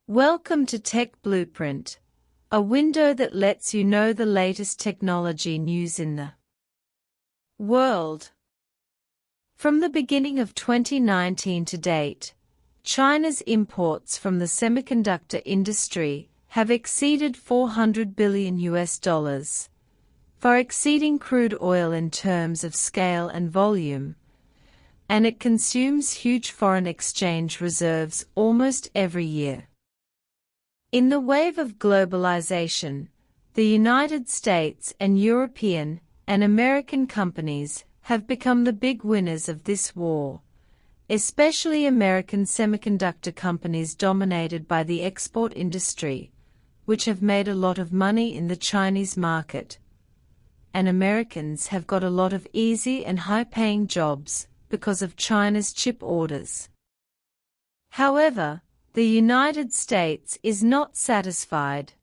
Welcome to Tech Blueprint, a window that lets you know the latest technology news in the world. From the beginning of 2019 to date, China's imports from the semiconductor industry have exceeded $400 billion, far exceeding crude oil in terms of scale and volume, and it consumes huge foreign exchange reserves almost every year. In the wave of globalization, the United States and European and American companies have become the big winners of this war, especially American semiconductor companies dominated by the export industry, which have made a lot of money in the Chinese market. And Americans have got a lot of easy and high-paying jobs because of China's chip orders. However, the United States is not satisfied.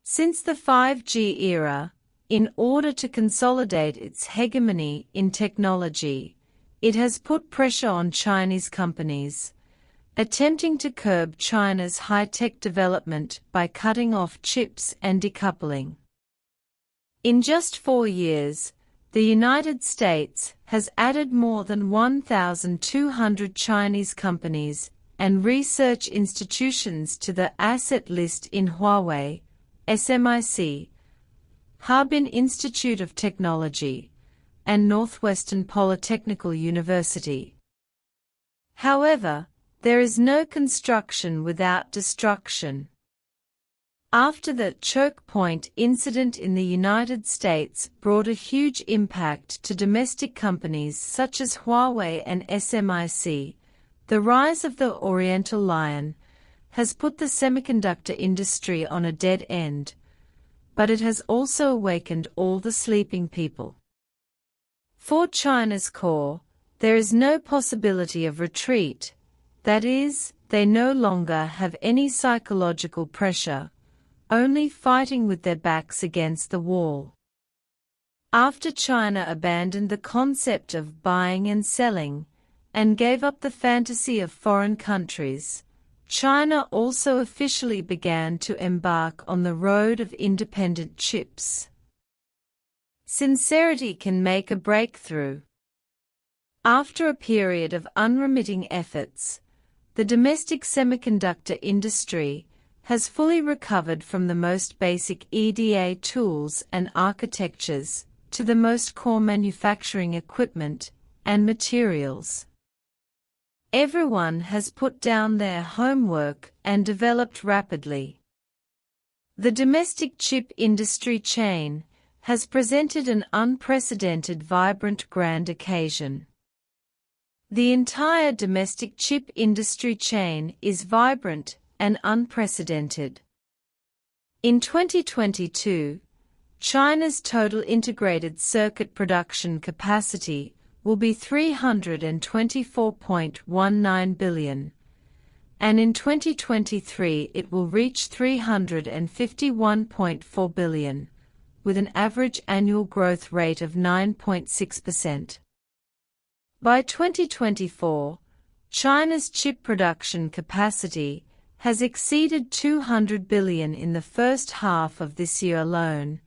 Since the 5G era, in order to consolidate its hegemony in technology, it has put pressure on Chinese companies, attempting to curb China's high-tech development by cutting off chips and decoupling. In just 4 years, the United States has added more than 1,200 Chinese companies and research institutions to the asset list in Huawei, SMIC, Harbin Institute of Technology, and Northwestern Polytechnical University. However, there is no construction without destruction. After the choke point incident in the United States brought a huge impact to domestic companies such as Huawei and SMIC, the rise of the Oriental lion has put the semiconductor industry on a dead end, but it has also awakened all the sleeping people. For China's core, there is no possibility of retreat, that is, they no longer have any psychological pressure, only fighting with their backs against the wall. After China abandoned the concept of buying and selling, and gave up the fantasy of foreign countries, China also officially began to embark on the road of independent chips. Sincerity can make a breakthrough. After a period of unremitting efforts, the domestic semiconductor industry has fully recovered from the most basic EDA tools and architectures to the most core manufacturing equipment and materials. Everyone has put down their homework and developed rapidly. The domestic chip industry chain has presented an unprecedented vibrant grand occasion. The entire domestic chip industry chain is vibrant and unprecedented. In 2022, China's total integrated circuit production capacity will be 324.19 billion, and in 2023 it will reach 351.4 billion, with an average annual growth rate of 9.6%. By 2024, China's chip production capacity has exceeded 200 billion in the first half of this year alone,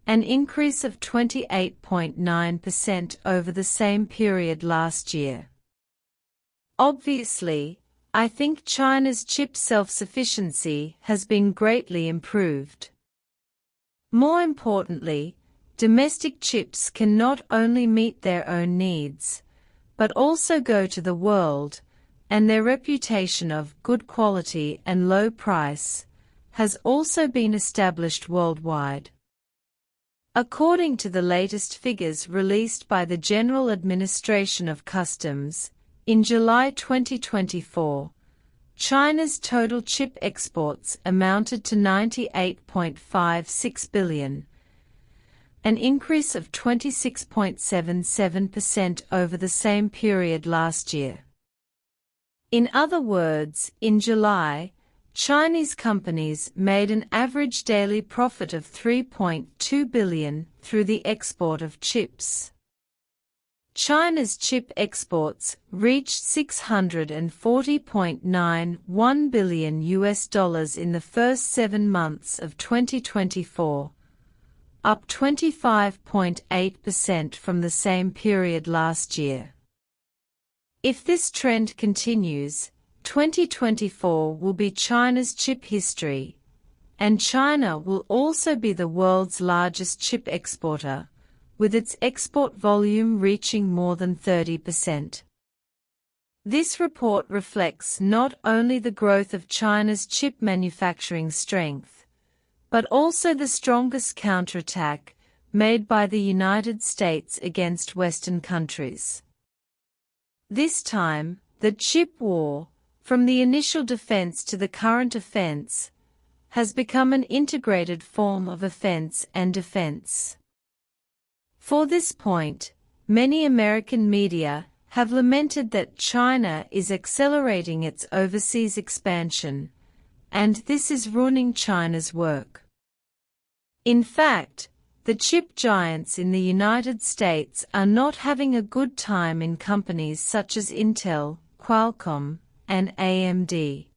an increase of 28.9% over the same period last year. Obviously, I think China's chip self-sufficiency has been greatly improved. More importantly, domestic chips can not only meet their own needs, but also go to the world, and their reputation of good quality and low price has also been established worldwide. According to the latest figures released by the General Administration of Customs, in July 2024, China's total chip exports amounted to 98.56 billion, an increase of 26.77% over the same period last year. In other words, in July, Chinese companies made an average daily profit of 3.2 billion through the export of chips. China's chip exports reached $640.91 billion in the first 7 months of 2024, up 25.8% from the same period last year. If this trend continues, 2024 will be China's chip history, and China will also be the world's largest chip exporter, with its export volume reaching more than 30%. This report reflects not only the growth of China's chip manufacturing strength, but also the strongest counterattack made by the United States against Western countries. This time, the chip war, from the initial defense to the current offense, has become an integrated form of offense and defense. For this point, many American media have lamented that China is accelerating its overseas expansion, and this is ruining China's work. In fact, the chip giants in the United States are not having a good time in companies such as Intel, Qualcomm, and AMD.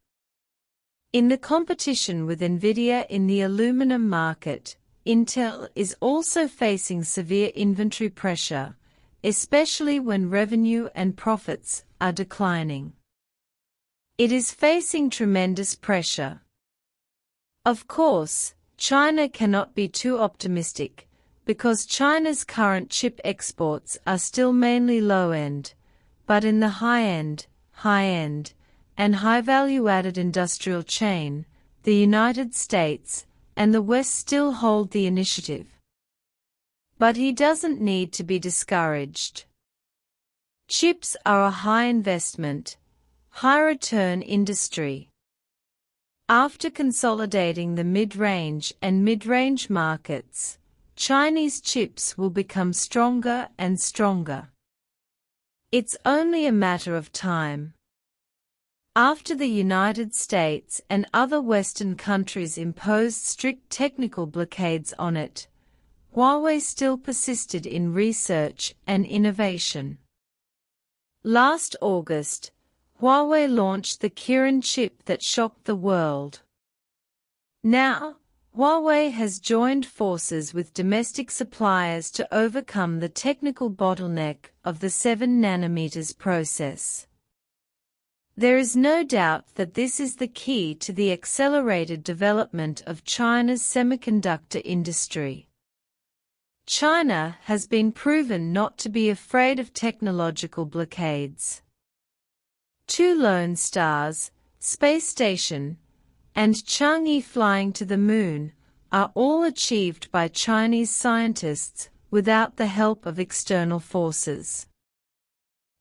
In the competition with Nvidia in the aluminum market, Intel is also facing severe inventory pressure, especially when revenue and profits are declining. It is facing tremendous pressure. Of course, China cannot be too optimistic, because China's current chip exports are still mainly low-end, but in the high-end, and high-value-added industrial chain, the United States and the West still hold the initiative. But he doesn't need to be discouraged. Chips are a high-investment, high-return industry. After consolidating the mid-range and mid-range markets, Chinese chips will become stronger and stronger. It's only a matter of time. After the United States and other Western countries imposed strict technical blockades on it, Huawei still persisted in research and innovation. Last August, Huawei launched the Kirin chip that shocked the world. Now, Huawei has joined forces with domestic suppliers to overcome the technical bottleneck of the 7 nanometers process. There is no doubt that this is the key to the accelerated development of China's semiconductor industry. China has been proven not to be afraid of technological blockades. 2 Lone Stars, space station, and Chang'e flying to the moon are all achieved by Chinese scientists without the help of external forces.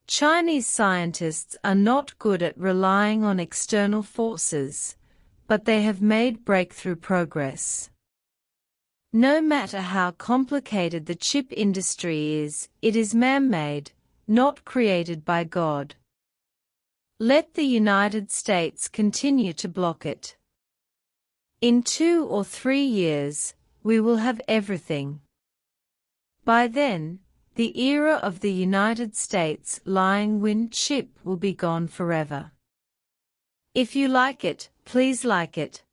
Chinese scientists are not good at relying on external forces, but they have made breakthrough progress. No matter how complicated the chip industry is, it is man-made, not created by God. Let the United States continue to block it. In 2 or 3 years, we will have everything. By then, the era of the United States lying wind chip will be gone forever. If you like it, please like it.